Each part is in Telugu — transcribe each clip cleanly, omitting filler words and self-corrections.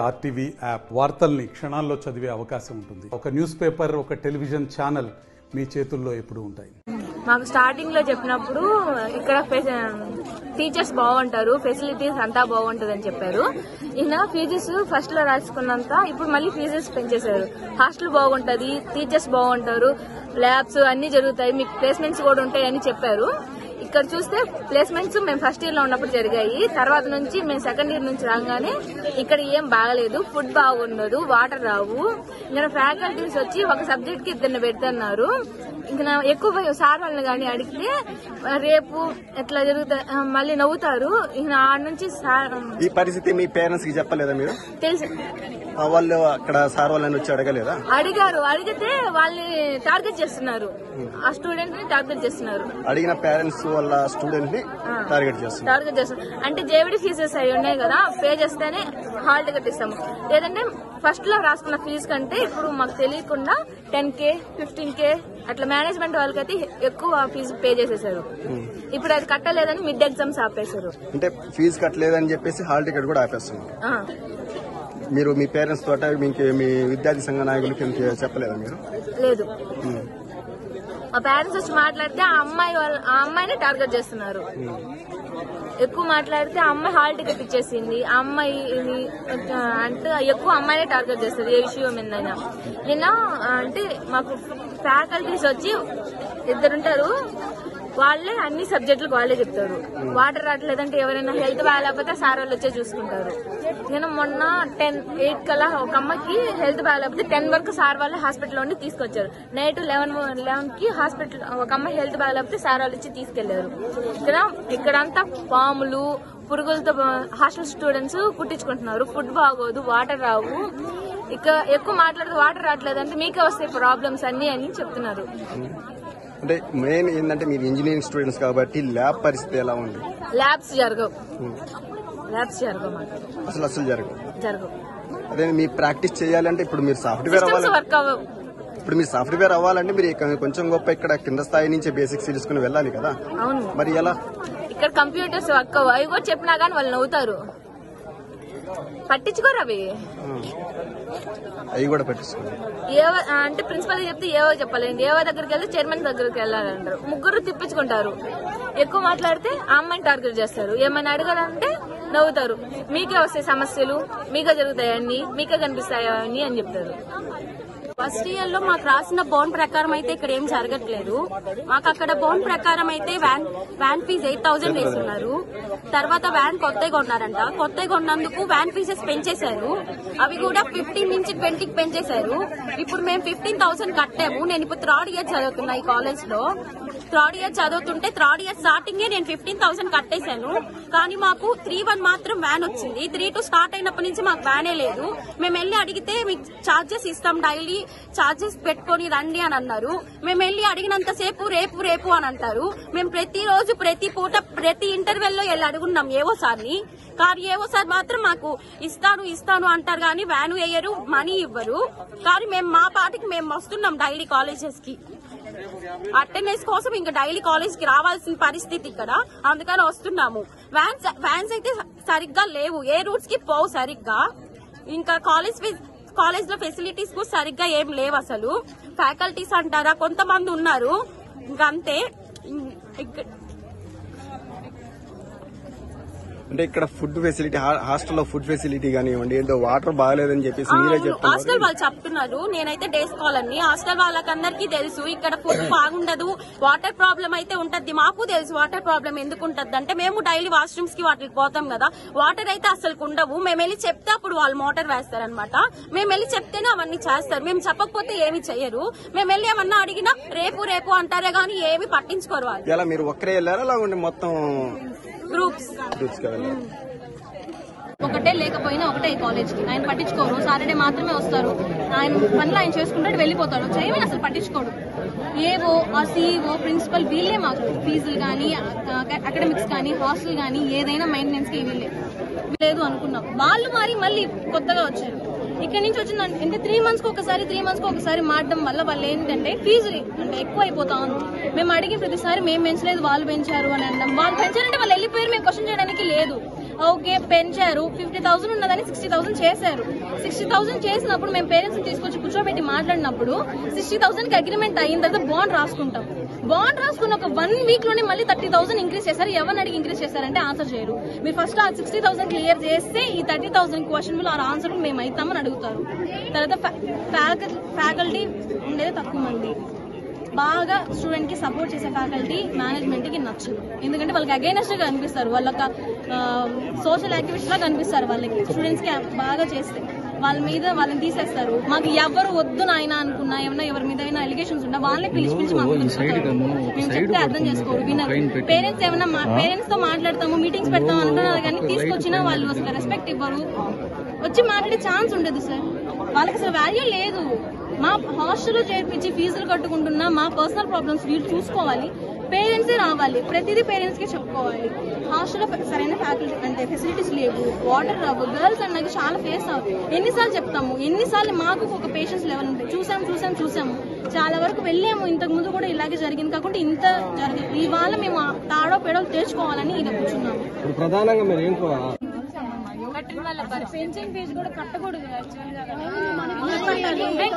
ఆర్టీవీ యాప్ వార్తల్ని క్షణాల్లో చదివే అవకాశం ఉంటుంది. ఒక న్యూస్ పేపర్, ఒక టెలివిజన్ ఛానల్ మీ చేతుల్లో ఎప్పుడు ఉంటాయి. మాకు స్టార్టింగ్ లో చెప్పినప్పుడు ఇక్కడ టీచర్స్ బాగుంటారు, ఫెసిలిటీస్ అంతా బాగుంటది అని చెప్పారు. ఈయన ఫీజెస్ ఫస్ట్ లో రాసుకున్నంత ఇప్పుడు మళ్ళీ ఫీజెస్ పెంచేశారు. హాస్టల్ బాగుంటది, టీచర్స్ బాగుంటారు, ల్యాబ్స్ అన్ని జరుగుతాయి, మీకు ప్లేస్మెంట్స్ కూడా ఉంటాయి అని చెప్పారు. ఇక్కడ చూస్తే ప్లేస్మెంట్స్ మేము ఫస్ట్ ఇయర్ లో ఉన్నప్పుడు జరిగాయి. తర్వాత నుంచి మేము సెకండ్ ఇయర్ నుంచి రాగానే ఇక్కడ ఏం బాగలేదు, ఫుడ్ బాగుండదు, వాటర్ రావు. ఇంకా ఫ్యాకల్టీస్ వచ్చి ఒక సబ్జెక్ట్ కి 2 పెడుతున్నారు. ఇంకా ఎక్కువ సార్ వాళ్ళని కానీ అడిగితే రేపు ఎట్లా జరుగుతాయి మళ్ళీ నవ్వుతారు. ఇంకా ఆడ నుంచి ఈ పరిస్థితి మీ పేరెంట్స్ కి చెప్పలేదా మీరు? తెలుసు, వాళ్ళు అక్కడ సార్ వాళ్ళని వచ్చి అడగలేదా? అడిగారు. అడిగితే వాళ్ళని టార్గెట్ చేస్తున్నారు, ఆ స్టూడెంట్ ని టార్గెట్ చేస్తున్నారు. అడిగిన పేరెంట్స్ వాళ్ళ స్టూడెంట్ ని టార్గెట్ చేస్తున్నారు. అంటే జేవిడి ఫీజెస్ అవి ఉన్నాయి కదా, పే చేస్తేనే హాల్ టికెట్ ఇస్తాము. లేదంటే ఫస్ట్ లో రాసుకున్న ఫీజు కంటే ఇప్పుడు మాకు తెలియకుండా 10K 15K అట్లా మేనేజ్మెంట్ వాళ్ళకైతే ఎక్కువ ఫీజు పే చేసేసారు. ఇప్పుడు అది కట్టలేదని మిడ్ ఎగ్జామ్స్ ఆపేశారు. అంటే ఫీజు కట్టలేదని చెప్పేసి హాల్ టికెట్ కూడా ఆపేస్తున్నారు. మీరు మీ పేరెంట్స్ తోట మీ విద్యార్థి సంఘ నాయకులకి చెప్పలేదా మీరు? లేదు, మా పేరెంట్స్ వచ్చి మాట్లాడితే ఆ అమ్మాయిని టార్గెట్ చేస్తున్నారు. ఎక్కువ మాట్లాడితే ఆ అమ్మాయి హాల్ టికెట్ ఇచ్చేసింది, ఆ అమ్మాయి అంటే ఎక్కువ అమ్మాయినే టార్గెట్ చేస్తుంది ఏ విషయం ఏందైనా. నిన్న అంటే మాకు ఫ్యాకల్టీస్ వచ్చి 2 ఉంటారు, వాళ్ళే అన్ని సబ్జెక్టులకు వాళ్ళే చెప్తారు. వాటర్ రావట్లేదంటే ఎవరైనా హెల్త్ బాగాలేకపోతే సార్ వాళ్ళు వచ్చే చూసుకుంటారు. నేను మొన్న 8 కల్లా ఒక అమ్మకి హెల్త్ బాగాలేకపోతే 10 వరకు సార్ వాళ్ళు హాస్పిటల్లో ఉండి తీసుకొచ్చారు. నైట్ 11 కి హాస్పిటల్ ఒక అమ్మాయి హెల్త్ బాగాలేకపోతే సార్ వాళ్ళు వచ్చి తీసుకెళ్లారు. ఇక్కడంతా పాములు పురుగులతో హాస్టల్ స్టూడెంట్స్ కుట్టించుకుంటున్నారు. ఫుడ్ బాగోదు, వాటర్ రావు. ఇక ఎక్కువ మాట్లాడితే వాటర్ రావట్లేదంటే మీకే వస్తాయి ప్రాబ్లమ్స్ అన్ని అని చెప్తున్నారు. అంటే మెయిన్ ఏంటంటే మీరు ఇంజనీరింగ్ స్టూడెంట్స్ కాబట్టి ల్యాబ్ పరిస్థితి ఎలా ఉంది? ల్యాబ్స్ జరగవు అసలు జరగవు. అదే మీ ప్రాక్టీస్ చేయాలంటే ఇప్పుడు మీరు సాఫ్ట్వేర్ అవ్వాలంటే మీరు కొంచెం గొప్ప ఇక్కడ కింద స్థాయి నుంచి బేసిక్స్ తెలుసుకుని వెళ్ళాలి కదా. అవును, మరి ఎలా? ఇక్కడ కంప్యూటర్స్ వర్క్ అవ్వవు. అవి కూడా చెప్పినా గానీ వాళ్ళు నవ్వుతారు, పట్టించుకోరు. అవి కూడా పట్టించుకోరు. అంటే ప్రిన్సిపల్ చెప్తే ఏవో చెప్పాలండి, ఏవో దగ్గరికి వెళ్తే చైర్మన్ దగ్గరికి వెళ్ళాలంటారు. ముగ్గురు తిప్పించుకుంటారు. ఎక్కువ మాట్లాడితే ఆ అమ్మాయిని టార్గెట్ చేస్తారు. ఏమైనా అడగాలంటే నవ్వుతారు. మీకే వస్తాయి సమస్యలు, మీకే జరుగుతాయని, మీకే కనిపిస్తాయని అని చెప్తారు. ఫస్ట్ ఇయర్ లో మాకు రాసిన బాండ్ ప్రకారం అయితే ఇక్కడ ఏం జరగట్లేదు. మాకు అక్కడ బాండ్ ప్రకారం అయితే వ్యాన్ ఫీజు 8,000 వేస్తున్నారు. తర్వాత వ్యాన్ కొత్తగా కొన్నారంట. కొత్తగా కొన్నందుకు వ్యాన్ ఫీజెస్ పెంచేశారు. అవి కూడా 15 నుంచి 20కి పెంచేశారు. ఇప్పుడు మేము 15,000 కట్టాము. నేను ఇప్పుడు 3rd ఇయర్ చదువుతున్నా ఈ కాలేజ్ లో. 3rd ఇయర్ చదువుతుంటే 3rd ఇయర్ స్టార్టింగే నేను 15,000 కట్టేశాను. కానీ మాకు 3-1 మాత్రం వ్యాన్ వచ్చింది. 3-2 స్టార్ట్ అయినప్పటి నుంచి మాకు వ్యానే లేదు. మేము వెళ్ళి అడిగితే మీకు ఛార్జెస్ ఇస్తాం, డైలీ ఛార్జెస్ పెట్టుకుని రండి అని అన్నారు. మేము వెళ్ళి అడిగినంతసేపు రేపు అని అంటారు. మేము ప్రతిరోజు ప్రతి పూట ప్రతి ఇంటర్వెల్ లో వెళ్ళి అడుగున్నాం ఏవో సార్ని. కానీ ఏవో సార్ మాత్రం మాకు ఇస్తాను అంటారు కానీ వ్యాన్ వేయరు, మనీ ఇవ్వరు. కానీ మేము మా పాటికి మేము వస్తున్నాం డైలీ కాలేజెస్ కి. అటెండెన్స్ కోసం ఇంకా డైలీ కాలేజ్ కి రావాల్సిన పరిస్థితి ఇక్కడ, అందుకని వస్తున్నాము. వ్యాన్స్ అయితే సరిగ్గా లేవు, ఏ రూట్స్ కి పోవు సరిగ్గా. ఇంకా కాలేజ్ లో ఫెసిలిటీస్ కూడా సరిగ్గా ఏం లేవు. అసలు ఫ్యాకల్టీస్ అంటారా కొంతమంది ఉన్నారు, ఇంకా అంతే. అంటే ఇక్కడ ఫుడ్ ఫెసిలిటీ, హాస్టల్లో ఫుడ్ ఫెసిలిటీ కానివ్వండి, ఏంటో వాటర్ బాగాలేదని చెప్పేసి మీరే చెప్తున్నారు. హాస్టల్ వాళ్ళు చెప్తున్నారు. నేనైతే డేస్ కాలనీ హాస్టల్ వాళ్ళకందరికీ తెలుసు ఇక్కడ ఫుడ్ బాగుండదు, వాటర్ ప్రాబ్లం అయితే ఉంటది. మాకు తెలుసు వాటర్ ప్రాబ్లం ఎందుకు ఉంటది అంటే మేము డైలీ వాష్రూమ్స్ కి వాటికి పోతాం కదా. వాటర్ అయితే అసలు ఉండవు. మేము వెళ్ళి చెప్తే అప్పుడు వాళ్ళు మోటార్ వేస్తారనమాట. మేము వెళ్ళి చెప్తేనే అవన్నీ చేస్తారు. మేము చెప్పకపోతే ఏమి చెయ్యరు. మేము వెళ్ళి ఏమన్నా అడిగినా రేపు అంటారే గానీ ఏమి పట్టించుకోరు వాళ్ళు. ఇలా మీరు ఒక్కరే వెళ్ళారా లేకుంటే మొత్తం గ్రూప్స్? ఒకటే లేకపోయినా ఒకటే కాలేజ్ కి ఆయన పట్టించుకోరు. సాటర్డే మాత్రమే వస్తారు. ఆయన పనులు ఆయన చేసుకుంటాడు, వెళ్ళిపోతాడు. చేయమని అసలు పట్టించుకోడు. ఏవో ఆ సిఇఓ ప్రిన్సిపల్ వీళ్ళే మాకు ఫీజులు కానీ అకాడమిక్స్ కానీ హాస్టల్ కానీ ఏదైనా మెయింటెనెన్స్ కి వీళ్ళే లేదు అనుకున్నాం. వాళ్ళు మారి మళ్ళీ కొత్తగా వచ్చారు. ఇక్కడ నుంచి వచ్చిందంటే 3 months కి ఒకసారి మారడం వల్ల వాళ్ళు ఏంటంటే ఫీజులు అంటే ఎక్కువ అయిపోతా ఉంది. మేము అడిగిన ప్రతిసారి మేము పెంచలేదు వాళ్ళు పెంచారు అని అంటాం. వాళ్ళు పెంచారంటే వాళ్ళు వెళ్ళిపోయారు, మేము క్వశ్చన్ చేయడానికి లేదు. ఓకే పెంచారు, 50,000 ఉన్నదని 60,000 చేశారు. 60,000 చేసినప్పుడు మేము పేరెంట్స్ తీసుకొచ్చి కూర్చోబెట్టి మాట్లాడినప్పుడు 60,000 కి అగ్రిమెంట్ అయిన తర్వాత బాండ్ రాసుకుంటాం. బాండ్ రాసుకున్న ఒక 1 వీక్ లోనే మళ్ళీ 30,000 ఇంక్రీజ్ చేశారు. ఎవరిని అడిగి ఇంక్రీజ్ చేశారంటే ఆన్సర్ చేయరు. మీరు ఫస్ట్ ఆ 60,000 క్లియర్ చేస్తే ఈ 30,000 క్వశ్చన్ ఆ ఆన్సర్ మేము అవుతామని అడుగుతారు. తర్వాత ఫ్యాకల్టీ ఉండేది తక్కువ మంది. బాగా స్టూడెంట్ కి సపోర్ట్ చేసే ఫ్యాకల్టీ మేనేజ్మెంట్ కి నచ్చదు. ఎందుకంటే వాళ్ళకి అగైనెస్ట్ గా కనిపిస్తారు, వాళ్ళకి సోషల్ యాక్టివిటీస్ లా కనిపిస్తారు. వాళ్ళకి స్టూడెంట్స్ కి బాగా చేస్తే వాళ్ళ మీద వాళ్ళని తీసేస్తారు. మాకు ఎవరు వద్దు నాయన అనుకున్నా, ఏమన్నా ఎవరి మీద అయినా ఎలిగేషన్స్ ఉన్నా వాళ్ళే పిలిచి మాకు మేము చెప్తే అర్థం చేసుకోరు, వినరు. పేరెంట్స్ ఏమన్నా పేరెంట్స్ తో మాట్లాడతాము, మీటింగ్స్ పెడతాం అంటున్నారు కానీ తీసుకొచ్చినా వాళ్ళు అసలు రెస్పెక్ట్ ఇవ్వరు. వచ్చి మాట్లాడే ఛాన్స్ ఉండదు సార్. వాళ్ళకి అసలు వాల్యూ లేదు. మా హాస్టల్లో చేర్పించి ఫీజులు కట్టుకుంటున్నా మా పర్సనల్ ప్రాబ్లమ్స్ వీళ్ళు చూసుకోవాలి. పేరెంట్సే రావాలి, ప్రతిదీ పేరెంట్స్ కే చెప్పుకోవాలి. హాస్టల్లో సరైన ఫ్యాకల్టీ అంటే ఫెసిలిటీస్ లేవు, వాటర్ రావు, గర్ల్స్ అన్నది చాలా ఫేస్ అవుతుంది. ఎన్నిసార్లు చెప్తాము, ఎన్నిసార్లు మాకు ఒక పేషెన్స్ లెవెల్ ఉంటాయి. చూసాము చాలా వరకు వెళ్ళాము. ఇంతకు ముందు కూడా ఇలాగే జరిగింది కాకుండా ఇంత జరిగింది. ఇవాళ మేము తాడో పేడో తెచ్చుకోవాలని ఇలా కూర్చున్నాము. ప్రధానంగా మీరు ఏం పెన్షన్ ఫీజు కూడా కట్టకూడదు.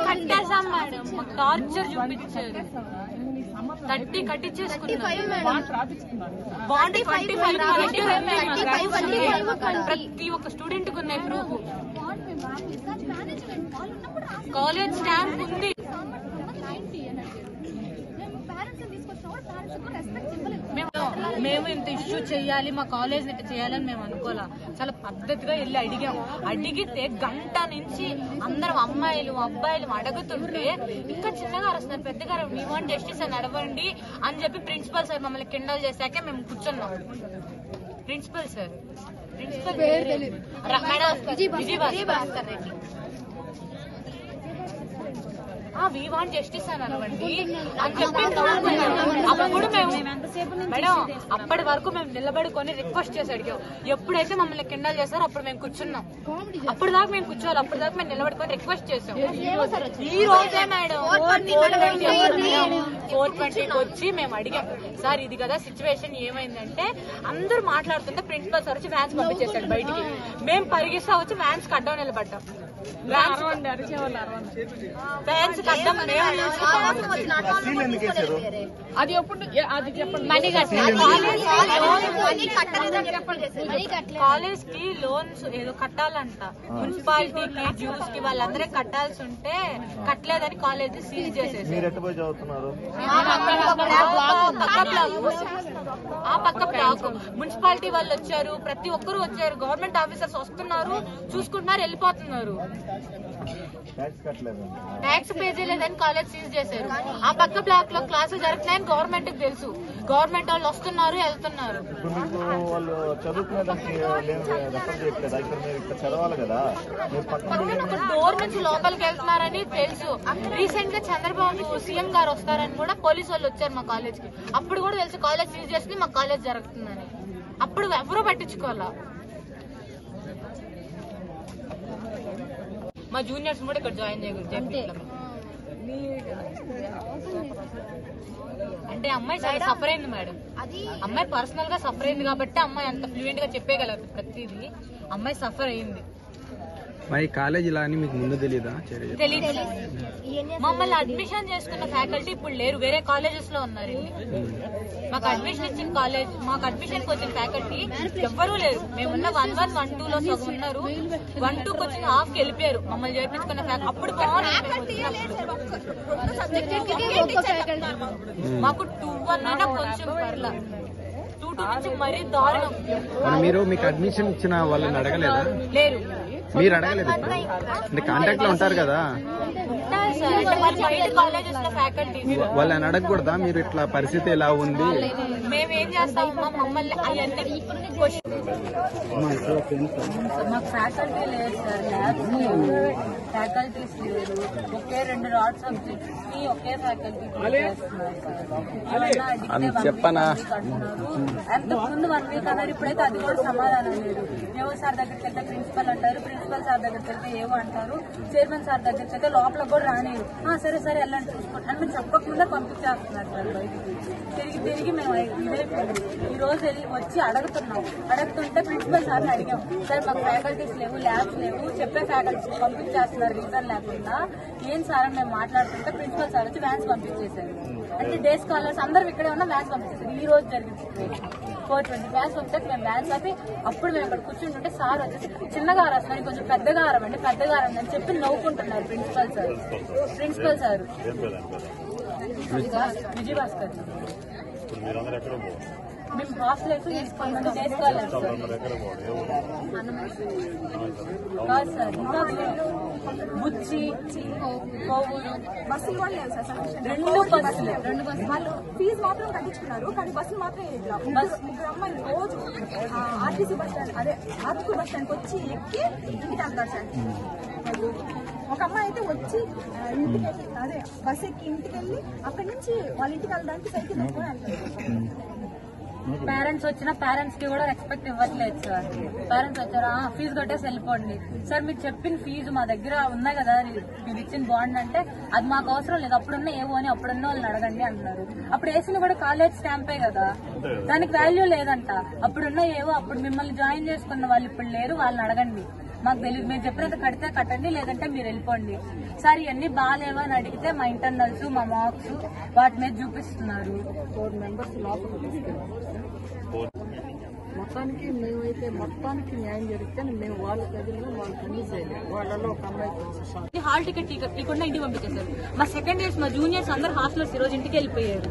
కట్టేసాం మేడం, మాకు టార్చర్ చూపించారు. 30 కట్టించేసుకున్నాం. ప్రతి ఒక్క స్టూడెంట్ కు ఉన్నాయి ప్రూఫ్. కాలేజ్ స్టాంప్ ఉంది. మేము ఇంత ఇష్యూ చేయాలి, మా కాలేజ్ ఇంత చేయాలని మేము అనుకోలే. చాలా పద్ధతిగా వెళ్ళి అడిగాము. అడిగితే గంట నుంచి అందరం అమ్మాయిలు అబ్బాయిలు అడుగుతుంటే ఇంకా చిన్నగా అరుస్తున్నారు, పెద్దగా మీ వాంట్ జస్టిస్ అని అడవండి అని చెప్పి ప్రిన్సిపల్ సార్ మమ్మల్ని కిండల్ చేశాకే మేము కూర్చున్నాం. Principal sir Vijayabhaskar Reddy we want justice అని అనవండి అని చెప్పి అప్పుడు మేము మేడం అప్పటి వరకు మేము నిలబడుకొని రిక్వెస్ట్ చేసి అడిగాం. ఎప్పుడైతే మమ్మల్ని కిండల్ చేస్తారో అప్పుడు మేము కూర్చున్నాం. అప్పుడు దాకా మేము కూర్చోవాలి, అప్పుడు దాకా మేము నిలబడుకొని రిక్వెస్ట్ చేసాం. ఈ రోజే మేడం 4:20కి వచ్చి మేము అడిగాం, సార్ ఇది కదా సిచ్యువేషన్, ఏమైందంటే అందరూ మాట్లాడుతుంటే ప్రిన్సిపల్ సార్ వచ్చి వ్యాన్స్ పంపించేశాడు బయటికి. మేము పరిగిస్తా వచ్చి వ్యాన్స్ కడ్డం నిలబడ్డాం. అది ఎప్పుడు అది చెప్పండి. కాలేజ్ కి లోన్స్ ఏదో కట్టాలంట, మున్సిపాలిటీకి జ్యూస్ కి వాళ్ళందరూ కట్టాల్సి ఉంటే కట్టలేదని కాలేజ్ సీజ్ చేసేసి ఆ పక్క బ్లాక్ మున్సిపాలిటీ వాళ్ళు వచ్చారు, ప్రతి ఒక్కరు వచ్చారు, గవర్నమెంట్ ఆఫీసర్స్ వస్తున్నారు, చూసుకుంటున్నారు, వెళ్ళిపోతున్నారు. ట్యాక్స్ పే చేయలేదని కాలేజ్ సీజ్ చేశారు. ఆ పక్క బ్లాక్ లో క్లాసులు జరుగుతున్నాయని గవర్నమెంట్ కి తెలుసు, గవర్నమెంట్ వాళ్ళు వస్తున్నారు వెళ్తున్నారు. డోర్ నుంచి లోపలికి వెళ్తున్నారని తెలుసు. రీసెంట్ గా చంద్రబాబు సీఎం గారు వస్తారని కూడా పోలీసు వాళ్ళు వచ్చారు మా కాలేజ్ కి. అప్పుడు కూడా తెలుసు కాలేజ్ సీజ్ చేసింది మా కాలేజ్ జరుగుతుందని. అప్పుడు ఎవరూ పట్టించుకోవాలా. మా జూనియర్స్ కూడా ఇక్కడ జాయిన్ చేయకూడదు. అంటే అమ్మాయి చాలా సఫర్ అయింది మేడం. అమ్మాయి పర్సనల్ గా సఫర్ అయింది కాబట్టి అమ్మాయి అంత ఫ్లూయెంట్ గా చెప్పేయగలదు ప్రతిదీ. అమ్మాయి సఫర్ అయింది. మరి కాలేజ్ ఇలా అని మీకు ముందు తెలీదా? తెలీదు. మమ్మల్ని అడ్మిషన్ చేసుకున్న ఫ్యాకల్టీ ఇప్పుడు లేరు, వేరే కాలేజెస్ లో ఉన్నారు. మాకు అడ్మిషన్ ఇచ్చిన కాలేజ్, మాకు అడ్మిషన్ కి వచ్చిన ఫ్యాకల్టీ ఎవ్వరూ లేరు. మేమున్న 1-1, 1-2 లో సగం ఉన్నారు. 1-2కి వచ్చిన హాఫ్ కి వెళ్ళిపోయారు. మమ్మల్ని చేర్పించుకున్న ఫ్యాకల్టీ అప్పుడు మాకు 2-1 అయినా కొంచెం పర్లా, 2-2 నుంచి మరీ దారుణం. మీరు మీకు అడ్మిషన్ ఇచ్చిన వాళ్ళని అడగలేదా? లేరు. మీరు అడగలేదు? అంటే కాంటాక్ట్ లో ఉంటారు కదా, వాళ్ళని అడగకూడదా? మీరు ఇట్లా పరిస్థితి ఎలా ఉంది, మేమేం చేస్తామమ్మా, మమ్మల్ని అవన్నీ మాకు ఫ్యాకల్టీ లేదు సార్, ల్యాబ్స్ ఫ్యాకల్టీస్ లేరు, ఒకే 2 రాడ్ సబ్జెక్ట్స్ కి ఒకే ఫ్యాకల్టీ అంతకు ముందు 1 వీక్ అన్నారు. ఇప్పుడైతే అది కూడా సమాధానం లేదు. ఏవో సార్ దగ్గరికి వెళ్తే ప్రిన్సిపల్ అంటారు, ప్రిన్సిపల్ సార్ దగ్గరికి వెళ్తే ఏవో అంటారు, చైర్మన్ సార్ దగ్గరికి వెళ్తే లోపల కూడా రానిరు. సరే సరే వెళ్ళండి చూసుకోండి అని మేము చెప్పకముందే పంపించేస్తున్నారు సార్ బయటికి. తిరిగి మేము ఇదైపోయింది. ఈ రోజు వచ్చి అడుగుతుంటే ప్రిన్సిపల్ సార్ని అడిగాం, సార్ మాకు ఫ్యాకల్టీస్ లేవు, ల్యాబ్స్ లేవు, చెప్పే ఫ్యాకల్టీస్ పంపించేస్తున్నారు రీజన్ లేకుండా, ఏం సార్ అని మేము మాట్లాడుతుంటే ప్రిన్సిపల్ సార్ వచ్చి వ్యాన్స్ పంపించేశారు. అంటే డే స్కాలర్స్ అందరూ ఇక్కడే ఉన్న వ్యాన్స్ పంపించేశారు. ఈ రోజు జరిగింది 420 వ్యాన్స్ పంపితే మేము వ్యాన్స్ ఆపి అప్పుడు మేము అక్కడ కూర్చుంటుంటే సార్ వచ్చేసి చిన్నగా రాస్తున్నారు, కొంచెం పెద్దగా ఆరవండి అని చెప్పి నవ్వుకుంటున్నారు ప్రిన్సిపల్ సార్ విజయభాస్కర్. మేము హాస్టల్ అయితే తీసుకున్నాం చేసుకోవాలి సార్. ఇంకా బుచ్చి కోవూరు బస్సులు కూడా లేవు సార్. 2 బస్సులు వాళ్ళు ఫీజు మాత్రం కట్టించుకున్నారు, కానీ బస్సులు మాత్రం ముగ్గురు అమ్మాయిలు రోజు ఆర్టీసీ బస్ స్టాండ్ అదే ఆర్టీసీ బస్ స్టాండ్కి వచ్చి ఎక్కి ఇంటికి వెళ్తారు సార్. ఒక అమ్మాయి అయితే వచ్చి ఇంటికి అదే బస్ ఎక్కి ఇంటికి వెళ్ళి అక్కడి నుంచి వాళ్ళ ఇంటికి వెళ్ళడానికి సైకిల్ ఎక్కువ వెళ్తారు. పేరెంట్స్ వచ్చినా పేరెంట్స్ కి కూడా రెస్పెక్ట్ ఇవ్వట్లేదు సార్. పేరెంట్స్ వచ్చారా ఫీజు కట్టేసి వెళ్ళిపోండి సార్, మీరు చెప్పిన ఫీజు మా దగ్గర ఉన్నాయి కదా, మీరు ఇచ్చిన బాండ్ అంటే అది మాకు అవసరం లేదు, అప్పుడున్న ఏవో అని అప్పుడున్న వాళ్ళని అడగండి అంటున్నారు. అప్పుడు వేసిన కూడా కాలేజ్ స్టాంపే కదా, దానికి వాల్యూ లేదంట. అప్పుడున్న ఏవో అప్పుడు మిమ్మల్ని జాయిన్ చేసుకున్న వాళ్ళు ఇప్పుడు లేరు, వాళ్ళని అడగండి. మాకు తెలియదు, మీరు చెప్పినంత కడితే కట్టండి, లేదంటే మీరు వెళ్ళిపోండి సార్. ఇవన్నీ బాగాలేవా అని అడిగితే మా ఇంటర్నల్స్ మా మార్క్స్ వాటి మీద చూపిస్తున్నారు. 4 మెంబర్స్ లోపలికి మొత్తానికి మేమైతే మొత్తానికి న్యాయం జరిగితే మేము వాళ్ళ దగ్గర వాళ్ళు కన్నీ చేయలేదు. వాళ్ళలో ఒక అమ్మాయి హాల్ టికెట్ ఇవ్వకుండా ఇంటికి పంపించేశారు. మా సెకండ్ ఇయర్స్ మా జూనియర్స్ అందరు హాస్టల్స్ ఈ రోజు ఇంటికి వెళ్ళిపోయారు.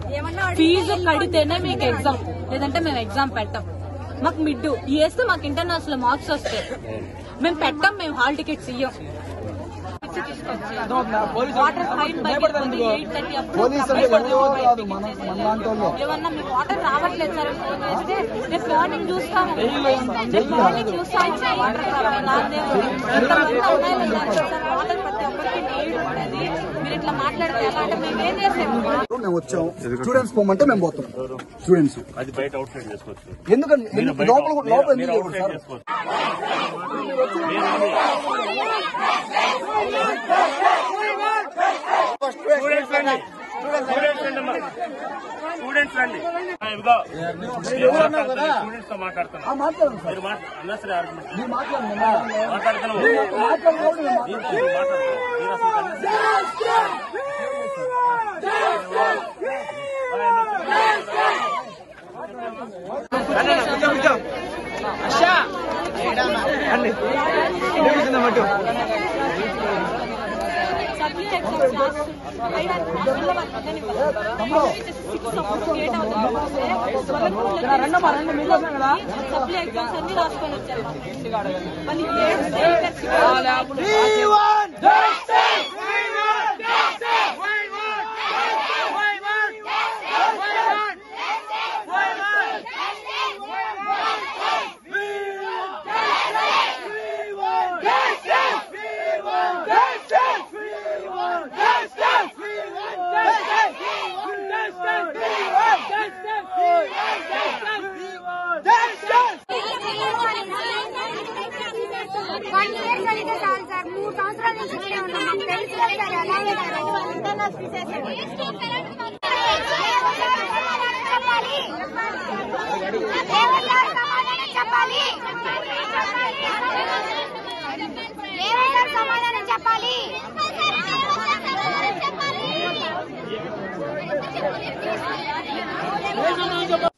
ఫీజు కడితేనే మీకు ఎగ్జామ్, లేదంటే మేము ఎగ్జామ్ పెట్టాం. మాకు మిడ్ వేస్తే మాకు ఇంటర్నల్స్ లో మార్క్స్ వస్తాయి, మేము పెట్టాం, మేము హాల్ టికెట్స్ ఇయ్యం. వాటర్ ఫైన్ ఏమన్నా మీకు వాటర్ రావట్లేదు సార్ ఫోన్ చేస్తే రేపు మార్నింగ్ చూస్తాము వాటర్ ప్రతి ఒక్కరికి నీళ్ళు ఉండేది. మీరు ఇట్లా మాట్లాడితే ఎలా అంటే మేము ఏం చేసాము? మేము వచ్చాము, స్టూడెంట్స్ పోమంటే మేము పోతాం. స్టూడెంట్స్ అది బయట అవుట్ సైడ్ చేసుకోవచ్చు. ఎందుకంటే లోపల స్టూడెంట్స్ రండి, స్టూడెంట్స్ తో మాట్లాడుతున్నాం. అన్నసరి ఆర్గ్యుమెంట్ మాట్లాడుతున్నాం. సప్లీ ఎగ్జామ్స్ అన్ని రాసుకొని వచ్చారు.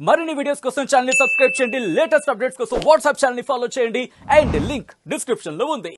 మరిన్ని వీడియోస్ కోసం ఛానల్ ని సబ్స్క్రైబ్ చేయండి. లేటెస్ట్ అప్డేట్స్ కోసం వాట్సాప్ ఛానల్ ని ఫాలో చేయండి. అండ్ లింక్ డిస్క్రిప్షన్ లో ఉంది.